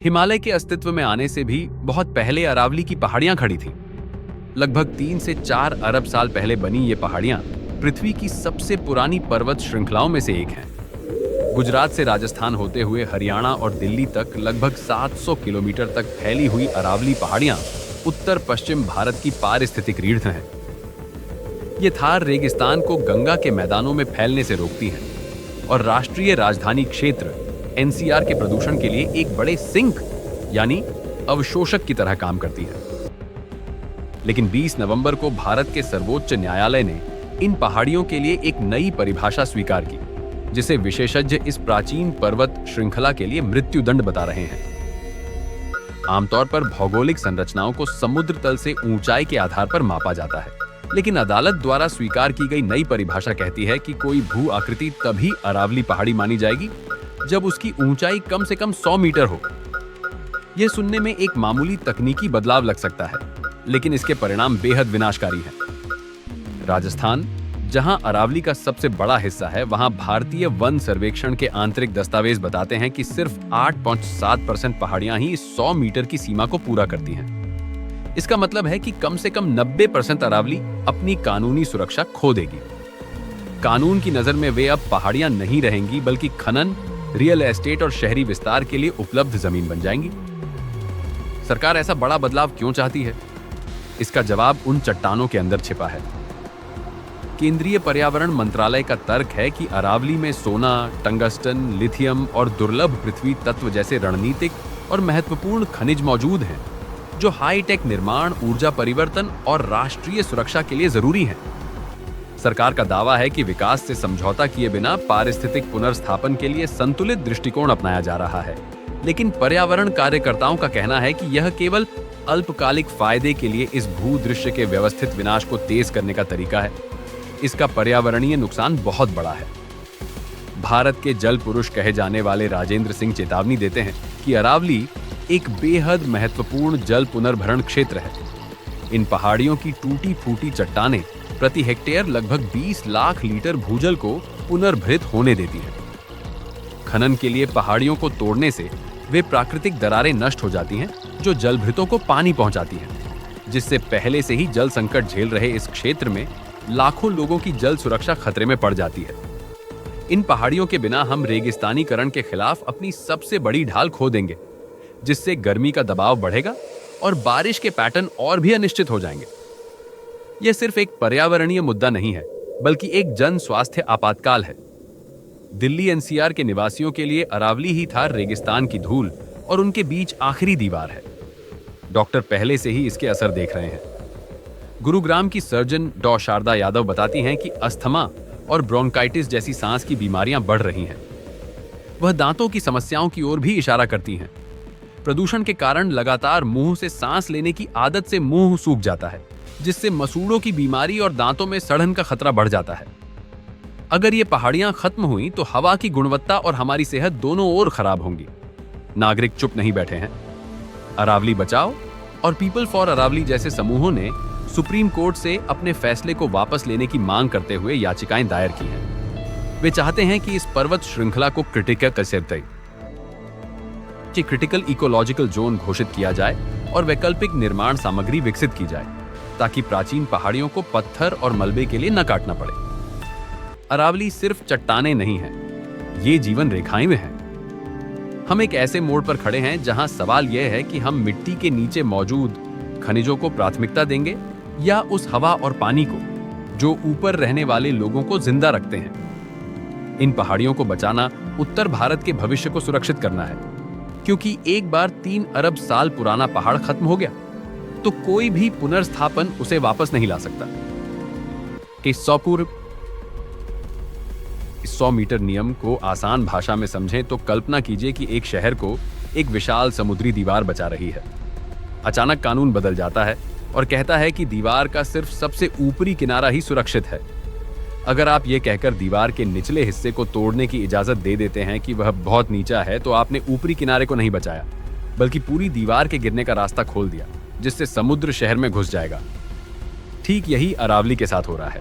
हिमालय के अस्तित्व में आने से भी बहुत पहले अरावली की पहाड़ियां खड़ी थीं। लगभग 3 से 4 अरब साल पहले बनी ये पहाड़ियां पृथ्वी की सबसे पुरानी पर्वत श्रृंखलाओं में से एक हैं। गुजरात से राजस्थान होते हुए हरियाणा और दिल्ली तक लगभग 700 किलोमीटर तक फैली हुई अरावली पहाड़ियां उत्तर पश्चिम भारत की पारिस्थितिक रीढ़ हैं। ये थार रेगिस्तान को गंगा के मैदानों में फैलने से रोकती है और राष्ट्रीय राजधानी क्षेत्र एनसीआर के प्रदूषण के लिए एक बड़े सिंक यानी अवशोषक की तरह काम करती है। लेकिन 20 नवंबर को भारत के सर्वोच्च न्यायालय ने इन पहाड़ियों के लिए एक नई परिभाषा स्वीकार की, जिसे विशेषज्ञ इस प्राचीन पर्वत श्रृंखला के लिए मृत्युदंड बता रहे हैं। आमतौर पर भौगोलिक संरचनाओं को समुद्र तल से ऊंचाई के आधार पर मापा जाता है, लेकिन अदालत द्वारा स्वीकार की गई नई परिभाषा कहती है कि कोई भू आकृति तभी अरावली पहाड़ी मानी जाएगी जब उसकी ऊंचाई कम से कम 100 मीटर हो। यह सुनने में एक मामूली तकनीकी बदलाव लग सकता है, लेकिन इसके परिणाम बेहद विनाशकारी हैं। राजस्थान, जहां अरावली का सबसे बड़ा हिस्सा है, वहां भारतीय वन सर्वेक्षण के आंतरिक दस्तावेज बताते हैं कि सिर्फ 8.7% पहाड़ियां ही 100 मीटर की सीमा को पूरा करती हैं। इसका मतलब है कि कम से कम 90% अरावली अपनी कानूनी सुरक्षा खो देगी। कानून की नजर में वे अब पहाड़ियां नहीं रहेंगी, बल्कि खनन, रियल एस्टेट और शहरी विस्तार के लिए उपलब्ध जमीन बन जाएंगी। सरकार ऐसा बड़ा बदलाव क्यों चाहती है? इसका जवाब उन चट्टानों के अंदर छिपा है। केंद्रीय पर्यावरण मंत्रालय का तर्क है कि अरावली में सोना, टंगस्टन, लिथियम और दुर्लभ पृथ्वी तत्व जैसे रणनीतिक और महत्वपूर्ण खनिज मौजूद हैं, जो हाईटेक निर्माण, ऊर्जा परिवर्तन और राष्ट्रीय सुरक्षा के लिए जरूरी हैं। सरकार का दावा है कि विकास से समझौता किए बिना पारिस्थितिक पुनर्स्थापन के लिए संतुलित दृष्टिकोण अपनाया जा रहा है, लेकिन पर्यावरण कार्यकर्ताओं का कहना है कि यह केवल अल्पकालिक फायदे के लिए इस भूदृश्य के व्यवस्थित विनाश को तेज करने का तरीका है। इसका पर्यावरणीय नुकसान बहुत बड़ा है। भारत के जल पुरुष कहे जाने वाले राजेंद्र सिंह चेतावनी देते हैं कि अरावली एक बेहद महत्वपूर्ण जल पुनर्भरण क्षेत्र है। इन पहाड़ियों की टूटी फूटी चट्टानें प्रति हेक्टेयर लगभग 20 लाख लीटर भूजल को पुनर्भरित होने देती है। खनन के लिए पहाड़ियों को तोड़ने से वे प्राकृतिक दरारें नष्ट हो जाती हैं, जो जलभृतों को पानी पहुंचाती हैं, जिससे पहले से ही जल संकट झेल रहे इस क्षेत्र में लाखों लोगों की जल सुरक्षा खतरे में पड़ जाती है। इन पहाड़ियों के बिना हम रेगिस्तानीकरण के खिलाफ अपनी सबसे बड़ी ढाल खो देंगे, जिससे गर्मी का दबाव बढ़ेगा और बारिश के पैटर्न और भी अनिश्चित हो जाएंगे। यह सिर्फ एक पर्यावरणीय मुद्दा नहीं है, बल्कि एक जन स्वास्थ्य आपातकाल है। दिल्ली एनसीआर के निवासियों के लिए अरावली ही थार रेगिस्तान की धूल और उनके बीच आखिरी दीवार है। डॉक्टर पहले से ही इसके असर देख रहे हैं। गुरुग्राम की सर्जन डॉ शारदा यादव बताती हैं कि अस्थमा और ब्रोंकाइटिस जैसी सांस की बीमारियां बढ़ रही हैं। वह दांतों की समस्याओं की ओर भी इशारा करती हैं। प्रदूषण के कारण लगातार मुंह से सांस लेने की आदत से मुंह सूख जाता है, जिससे मसूड़ों की बीमारी और दांतों में सड़न का खतरा बढ़ जाता है। अगर ये पहाड़ियां खत्म हुई तो हवा की गुणवत्ता और हमारी सेहत दोनों ओर खराब होंगी। नागरिक चुप नहीं बैठे हैं। अरावली बचाओ और पीपल फॉर अरावली जैसे समूहों ने सुप्रीम कोर्ट से अपने फैसले को वापस लेने की मांग करते हुए याचिकाएं दायर की हैं। वे चाहते हैं कि इस पर्वत श्रृंखला को क्रिटिकल इकोलॉजिकल जोन घोषित किया जाए और वैकल्पिक निर्माण सामग्री विकसित की जाए, ताकि प्राचीन पहाड़ियों को पत्थर और मलबे के लिए न काटना पड़े। अरावली सिर्फ चट्टानें नहीं है, ये जीवन रेखाएं में हैं। हम एक ऐसे मोड़ पर खड़े हैं जहां सवाल यह है कि हम मिट्टी के नीचे मौजूद खनिजों को प्राथमिकता देंगे या उस हवा और पानी को जो ऊपर रहने वाले लोगों को जिंदा रखते हैं। इन पहाड़ियों को बचाना उत्तर भारत के भविष्य को सुरक्षित करना है, क्योंकि एक बार 3 अरब साल पुराना पहाड़ खत्म हो गया तो कोई भी पुनर्स्थापन उसे वापस नहीं ला सकता। इस 100 मीटर नियम को आसान भाषा में समझें तो कल्पना कीजिए कि एक शहर को एक विशाल समुद्री दीवार बचा रही है। अचानक कानून बदल जाता है और कहता है कि दीवार का सिर्फ सबसे ऊपरी किनारा ही सुरक्षित है। अगर आप ये कहकर दीवार के निचले हिस्से को तोड़ने की इजाजत दे देते हैं कि वह बहुत नीचा है, तो आपने ऊपरी किनारे को नहीं बचाया, बल्कि पूरी दीवार के गिरने का रास्ता खोल दिया, जिससे समुद्र शहर में घुस जाएगा। ठीक यही अरावली के साथ हो रहा है।